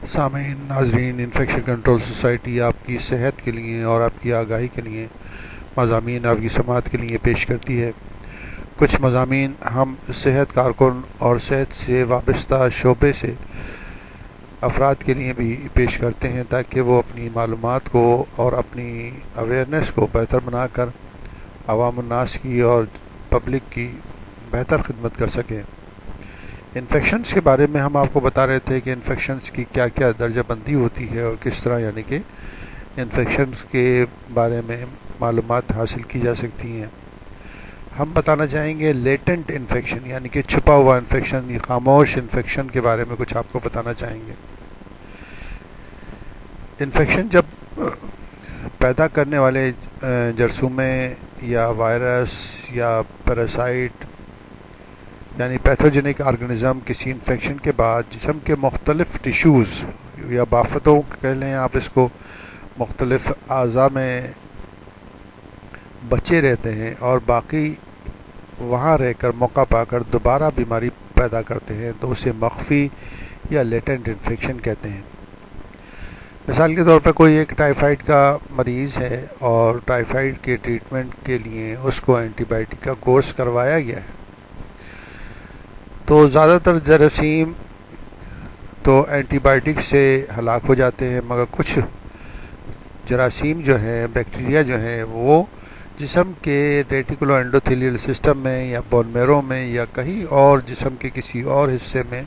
سامعین ناظرین، infection control society آپ کی صحت کے لیے اور آپ کی آگاہی کے لیے مضامین آپ کی سماعت کے لیے پیش کرتی ہے۔ کچھ مضامین ہم صحت کارکن اور صحت سے وابستہ شعبے سے افراد کے لیے بھی پیش کرتے ہیں تاکہ وہ اپنی معلومات کو اور اپنی اویئرنیس کو بہتر بنا کر عوام الناس کی اور پبلک کی بہتر خدمت کر سکیں۔ انفیکشنز کے بارے میں ہم آپ کو بتا رہے تھے کہ انفیکشنز کی کیا کیا درجہ بندی ہوتی ہے اور کس طرح یعنی کہ انفیکشنز کے بارے میں معلومات حاصل کی جا سکتی ہیں۔ ہم بتانا چاہیں گے لیٹنٹ انفیکشن یعنی کہ چھپا ہوا انفیکشن یا خاموش انفیکشن کے بارے میں کچھ آپ کو بتانا چاہیں گے۔ انفیکشن جب پیدا کرنے والے جرثومے یا وائرس یا پیراسائٹ یعنی پیتھوجینک آرگنزم کسی انفیکشن کے بعد جسم کے مختلف ٹیشوز یا بافتوں کہہ لیں آپ اس کو، مختلف اعضاء میں بچے رہتے ہیں اور باقی وہاں رہ کر موقع پا کر دوبارہ بیماری پیدا کرتے ہیں تو اسے مخفی یا لیٹنٹ انفیکشن کہتے ہیں۔ مثال کے طور پر کوئی ایک ٹائیفائڈ کا مریض ہے اور ٹائیفائڈ کے ٹریٹمنٹ کے لیے اس کو اینٹی بائیوٹک کا کورس کروایا گیا ہے، تو زیادہ تر جراثیم تو اینٹی بائیوٹک سے ہلاک ہو جاتے ہیں، مگر کچھ جراثیم جو ہیں، بیکٹیریا جو ہیں، وہ جسم کے ریٹیکولو انڈوتھیلیل سسٹم میں یا بون میرو میں یا کہیں اور جسم کے کسی اور حصے میں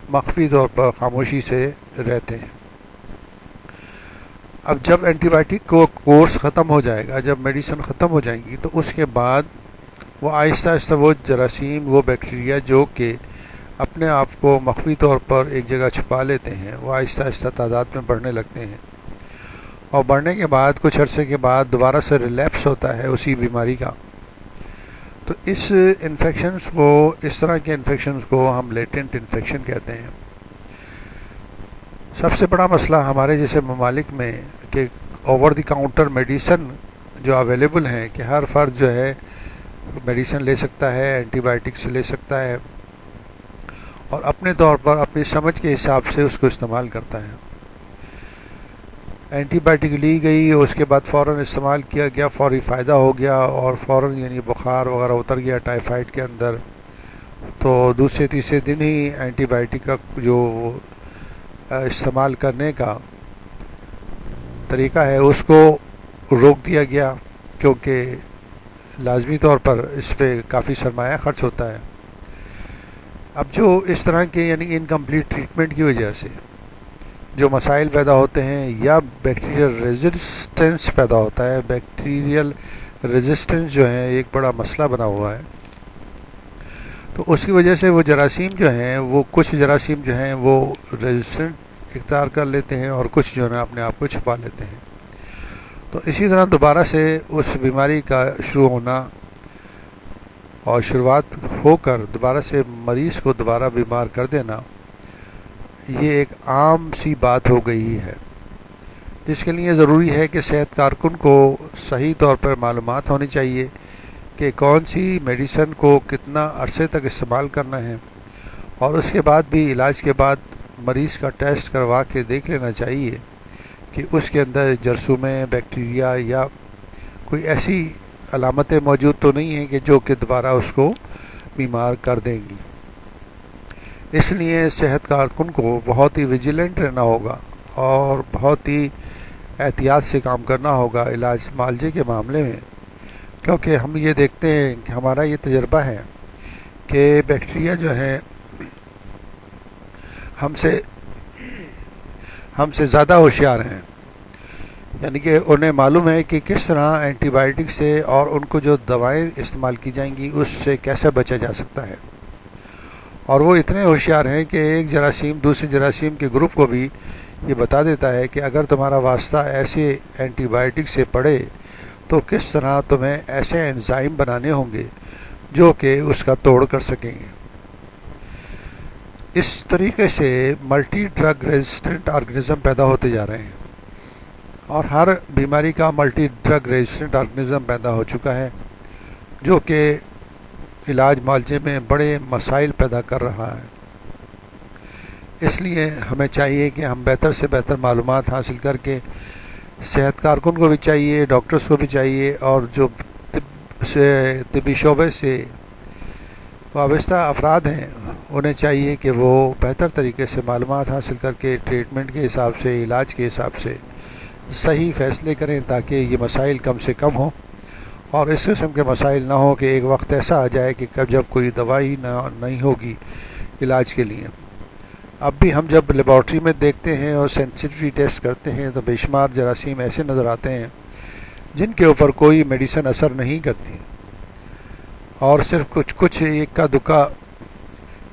مخفی طور پر خاموشی سے رہتے ہیں۔ اب جب اینٹی بائیوٹک کو کورس ختم ہو جائے گا، جب میڈیسن ختم ہو جائیں گی تو اس کے بعد وہ آہستہ آہستہ وہ جراثیم، وہ بیکٹیریا جو کہ اپنے آپ کو مخفی طور پر ایک جگہ چھپا لیتے ہیں، وہ آہستہ آہستہ تعداد میں بڑھنے لگتے ہیں اور بڑھنے کے بعد کچھ عرصے کے بعد دوبارہ سے ریلیپس ہوتا ہے اسی بیماری کا۔ تو اس انفیکشنز کو، اس طرح کے انفیکشنز کو ہم لیٹنٹ انفیکشن کہتے ہیں۔ سب سے بڑا مسئلہ ہمارے جیسے ممالک میں کہ اوور دی کاؤنٹر میڈیسن جو اویلیبل ہیں کہ ہر فرد جو ہے میڈیسن لے سکتا ہے، اینٹی بائیوٹکس لے سکتا ہے اور اپنے طور پر اپنی سمجھ کے حساب سے اس کو استعمال کرتا ہے۔ اینٹی بائیوٹک لی گئی، اس کے بعد فوراً استعمال کیا گیا، فوری فائدہ ہو گیا اور فوراً یعنی بخار وغیرہ اتر گیا ٹائیفائڈ کے اندر، تو دوسرے تیسرے دن ہی اینٹی بائیوٹک کا جو استعمال کرنے کا طریقہ ہے اس کو روک دیا گیا، کیونکہ لازمی طور پر اس پہ کافی سرمایہ خرچ ہوتا ہے۔ اب جو اس طرح کے یعنی انکمپلیٹ ٹریٹمنٹ کی وجہ سے جو مسائل پیدا ہوتے ہیں یا بیکٹیریل ریزسٹنس پیدا ہوتا ہے، بیکٹیریل ریزسٹنس جو ہے ایک بڑا مسئلہ بنا ہوا ہے، تو اس کی وجہ سے وہ جراثیم جو ہیں، وہ کچھ جراثیم جو ہیں وہ ریزسٹنٹ اختیار کر لیتے ہیں اور کچھ جو ہے اپنے آپ کو چھپا لیتے ہیں۔ تو اسی طرح دوبارہ سے اس بیماری کا شروع ہونا اور شروعات ہو کر دوبارہ سے مریض کو دوبارہ بیمار کر دینا، یہ ایک عام سی بات ہو گئی ہے، جس کے لیے ضروری ہے کہ صحت کارکن کو صحیح طور پر معلومات ہونی چاہیے کہ کون سی میڈیسن کو کتنا عرصے تک استعمال کرنا ہے، اور اس کے بعد بھی علاج کے بعد مریض کا ٹیسٹ کروا کے دیکھ لینا چاہیے کہ اس کے اندر جرثومے، بیکٹیریا یا کوئی ایسی علامتیں موجود تو نہیں ہیں کہ جو کہ دوبارہ اس کو بیمار کر دیں گی۔ اس لیے صحت کارکن کو بہت ہی ویجیلنٹ رہنا ہوگا اور بہت ہی احتیاط سے کام کرنا ہوگا علاج معالجے کے معاملے میں، کیونکہ ہم یہ دیکھتے ہیں کہ ہمارا یہ تجربہ ہے کہ بیکٹیریا جو ہیں ہم سے زیادہ ہوشیار ہیں، یعنی کہ انہیں معلوم ہے کہ کس طرح اینٹی بائیوٹک سے اور ان کو جو دوائیں استعمال کی جائیں گی اس سے کیسے بچا جا سکتا ہے، اور وہ اتنے ہوشیار ہیں کہ ایک جراثیم دوسرے جراثیم کے گروپ کو بھی یہ بتا دیتا ہے کہ اگر تمہارا واسطہ ایسے اینٹی بائیوٹک سے پڑے تو کس طرح تمہیں ایسے انزائم بنانے ہوں گے جو کہ اس کا توڑ کر سکیں گے۔ اس طریقے سے ملٹی ڈرگ ریزسٹنٹ آرگنزم پیدا ہوتے جا رہے ہیں اور ہر بیماری کا ملٹی ڈرگ ریزسٹنٹ آرگنزم پیدا ہو چکا ہے جو کہ علاج معالجے میں بڑے مسائل پیدا کر رہا ہے۔ اس لیے ہمیں چاہیے کہ ہم بہتر سے بہتر معلومات حاصل کر کے صحت کارکن کو بھی چاہیے، ڈاکٹرز کو بھی چاہیے، اور جو طبی شعبے سے وابستہ افراد ہیں انہیں چاہیے کہ وہ بہتر طریقے سے معلومات حاصل کر کے ٹریٹمنٹ کے حساب سے، علاج کے حساب سے صحیح فیصلے کریں، تاکہ یہ مسائل کم سے کم ہوں اور اس قسم کے مسائل نہ ہوں کہ ایک وقت ایسا آ جائے کہ جب کوئی دوائی نہیں ہوگی علاج کے لیے۔ اب بھی ہم جب لیبارٹری میں دیکھتے ہیں اور سینسیٹیوٹی ٹیسٹ کرتے ہیں تو بے شمار جراثیم ایسے نظر آتے ہیں جن کے اوپر کوئی میڈیسن اثر نہیں کرتی، اور صرف کچھ ایک کا دکا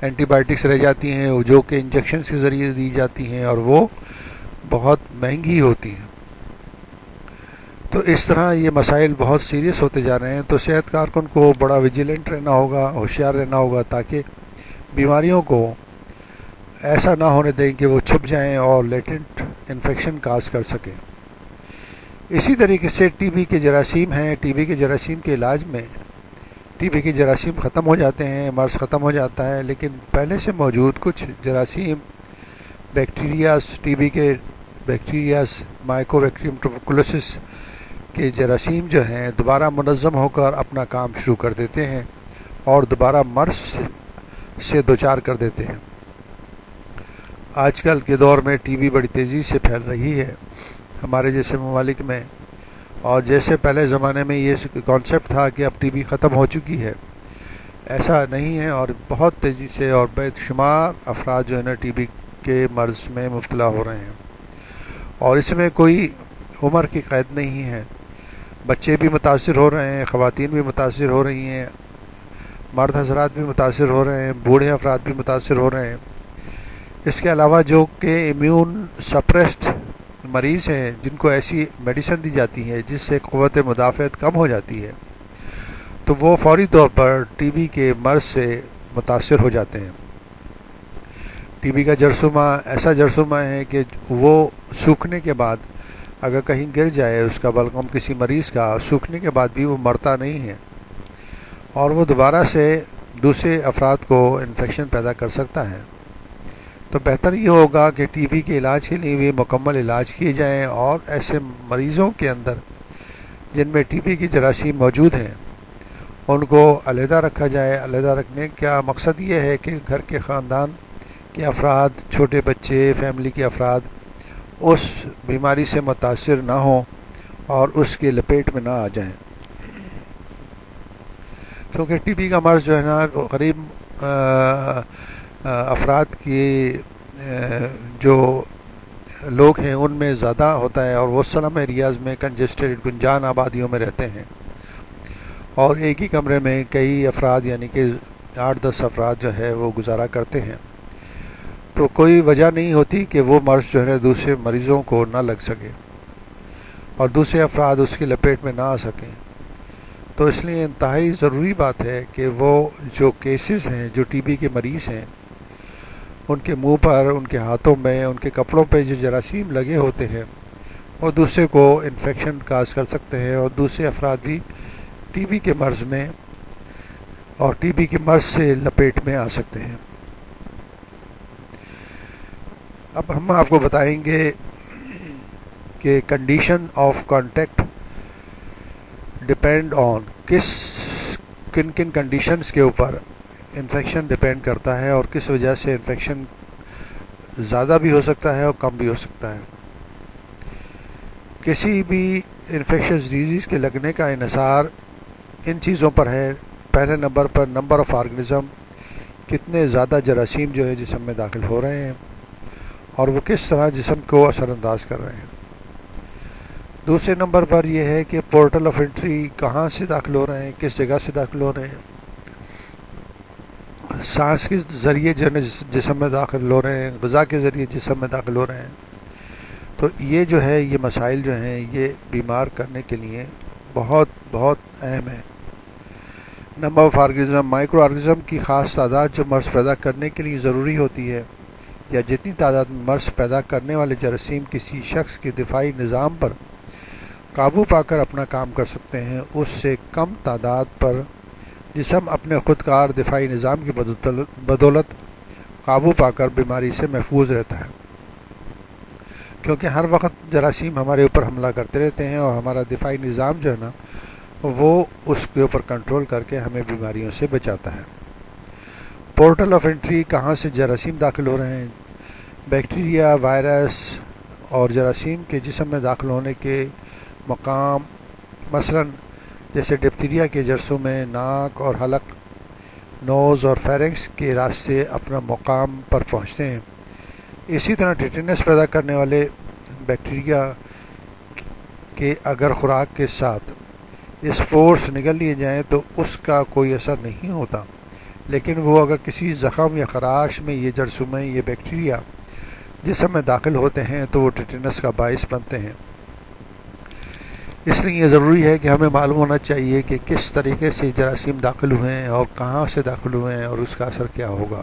اینٹی بائیوٹکس رہ جاتی ہیں جو کہ انجیکشنز کے ذریعے دی جاتی ہیں، اور وہ بہت مہنگی ہوتی ہیں۔ تو اس طرح یہ مسائل بہت سیریس ہوتے جا رہے ہیں، تو صحت کارکن کو بڑا ویجیلنٹ رہنا ہوگا، ہوشیار رہنا ہوگا، تاکہ بیماریوں کو ایسا نہ ہونے دیں کہ وہ چھپ جائیں اور لیٹنٹ انفیکشن کاز کر سکیں۔ اسی طریقے سے ٹی بی کے جراثیم ہیں، ٹی بی کے جراثیم کے علاج میں ٹی بی کے جراثیم ختم ہو جاتے ہیں، مرض ختم ہو جاتا ہے، لیکن پہلے سے موجود کچھ جراثیم بیکٹیریاز، ٹی بی کے بیکٹیریاز، مائکو بیکٹیریم ٹوبرکلوسس کے جراثیم جو ہیں دوبارہ منظم ہو کر اپنا کام شروع کر دیتے ہیں اور دوبارہ مرض سے دوچار کر دیتے ہیں۔ آج کل کے دور میں ٹی بی بڑی تیزی سے پھیل رہی ہے ہمارے جیسے ممالک میں، اور جیسے پہلے زمانے میں یہ کانسیپٹ تھا کہ اب ٹی بی ختم ہو چکی ہے، ایسا نہیں ہے، اور بہت تیزی سے اور بے شمار افراد جو ہے نا ٹی بی کے مرض میں مبتلا ہو رہے ہیں، اور اس میں کوئی عمر کی قید نہیں ہے۔ بچے بھی متاثر ہو رہے ہیں، خواتین بھی متاثر ہو رہی ہیں، مرد حضرات بھی متاثر ہو رہے ہیں، بوڑھے افراد بھی متاثر ہو رہے ہیں۔ اس کے علاوہ جو کہ امیون سپریسڈ مریض ہیں، جن کو ایسی میڈیسن دی جاتی ہے جس سے قوت مدافعت کم ہو جاتی ہے، تو وہ فوری طور پر ٹی بی کے مرض سے متاثر ہو جاتے ہیں۔ ٹی بی کا جرثومہ ایسا جرثومہ ہے کہ وہ سوکھنے کے بعد اگر کہیں گر جائے اس کا بلغم کسی مریض کا، سوکھنے کے بعد بھی وہ مرتا نہیں ہے، اور وہ دوبارہ سے دوسرے افراد کو انفیکشن پیدا کر سکتا ہے۔ تو بہتر یہ ہوگا کہ ٹی بی کے علاج کے لیے بھی مکمل علاج کیے جائیں، اور ایسے مریضوں کے اندر جن میں ٹی بی کی جراثیم موجود ہیں ان کو علیحدہ رکھا جائے۔ علیحدہ رکھنے کا مقصد یہ ہے کہ گھر کے خاندان کے افراد، چھوٹے بچے، فیملی کے افراد اس بیماری سے متاثر نہ ہوں اور اس کے لپیٹ میں نہ آ جائیں، کیونکہ ٹی بی کا مرض جو ہے نا قریب افراد کی جو لوگ ہیں ان میں زیادہ ہوتا ہے، اور وہ سلم ایریاز میں کنجسٹڈ گنجان آبادیوں میں رہتے ہیں، اور ایک ہی کمرے میں کئی افراد یعنی کہ 8-10 افراد جو ہے وہ گزارا کرتے ہیں، تو کوئی وجہ نہیں ہوتی کہ وہ مرض جو ہے دوسرے مریضوں کو نہ لگ سکے اور دوسرے افراد اس کی لپیٹ میں نہ آ سکیں۔ تو اس لیے انتہائی ضروری بات ہے کہ وہ جو کیسز ہیں، جو ٹی بی کے مریض ہیں، ان کے منہ پر، ان کے ہاتھوں میں، ان کے کپڑوں پہ جو جراثیم لگے ہوتے ہیں وہ دوسرے کو انفیکشن کاز کر سکتے ہیں، اور دوسرے افراد بھی ٹی بی کے مرض میں اور ٹی بی کے مرض سے لپیٹ میں آ سکتے ہیں۔ اب ہم آپ کو بتائیں گے کہ condition of contact depend on کن کن کنڈیشنز کے اوپر انفیکشن ڈپینڈ کرتا ہے، اور کس وجہ سے انفیکشن زیادہ بھی ہو سکتا ہے اور کم بھی ہو سکتا ہے۔ کسی بھی انفیکشس ڈیزیز کے لگنے کا انحصار ان چیزوں پر ہے۔ پہلے number per number of organism, کتنے زیادہ جراثیم جو ہے جسم میں داخل ہو رہے ہیں اور وہ کس طرح جسم کو اثر انداز کر رہے ہیں۔ دوسرے نمبر پر یہ ہے کہ پورٹل آف انٹری کہاں سے داخل ہو رہے ہیں، کس جگہ سے داخل ہو رہے ہیں، سانس کے ذریعے جو ہے جسم میں داخل ہو رہے ہیں، غذا کے ذریعے جسم میں داخل ہو رہے ہیں۔ تو یہ جو ہے یہ مسائل جو ہیں یہ بیمار کرنے کے لیے بہت بہت اہم ہے۔ Number of organism, micro organism کی خاص تعداد جو مرض پیدا کرنے کے لیے ضروری ہوتی ہے، یا جتنی تعداد میں مرض پیدا کرنے والے جراثیم کسی شخص کے دفاعی نظام پر قابو پا کر اپنا کام کر سکتے ہیں، اس سے کم تعداد پر جسم اپنے خود کار دفاعی نظام کی بدولت قابو پا کر بیماری سے محفوظ رہتا ہے، کیونکہ ہر وقت جراثیم ہمارے اوپر حملہ کرتے رہتے ہیں اور ہمارا دفاعی نظام جو ہے نا وہ اس کے اوپر کنٹرول کر کے ہمیں بیماریوں سے بچاتا ہے۔ پورٹل آف انٹری، کہاں سے جراثیم داخل ہو رہے ہیں؟ بیکٹیریا، وائرس اور جراثیم کے جسم میں داخل ہونے کے مقام، مثلا جیسے ڈپتیریا کے جرثوں میں ناک اور حلق، نوز اور فیرنکس کے راستے اپنا مقام پر پہنچتے ہیں۔ اسی طرح ٹیٹنس پیدا کرنے والے بیکٹیریا کے اگر خوراک کے ساتھ اسپورس نگل لیے جائیں تو اس کا کوئی اثر نہیں ہوتا، لیکن وہ اگر کسی زخم یا خراش میں یہ جرثومیں، یہ بیکٹیریا جسم میں داخل ہوتے ہیں تو وہ ٹیٹنس کا باعث بنتے ہیں۔ اس لیے یہ ضروری ہے کہ ہمیں معلوم ہونا چاہیے کہ کس طریقے سے جراثیم داخل ہوئے ہیں اور کہاں سے داخل ہوئے ہیں اور اس کا اثر کیا ہوگا۔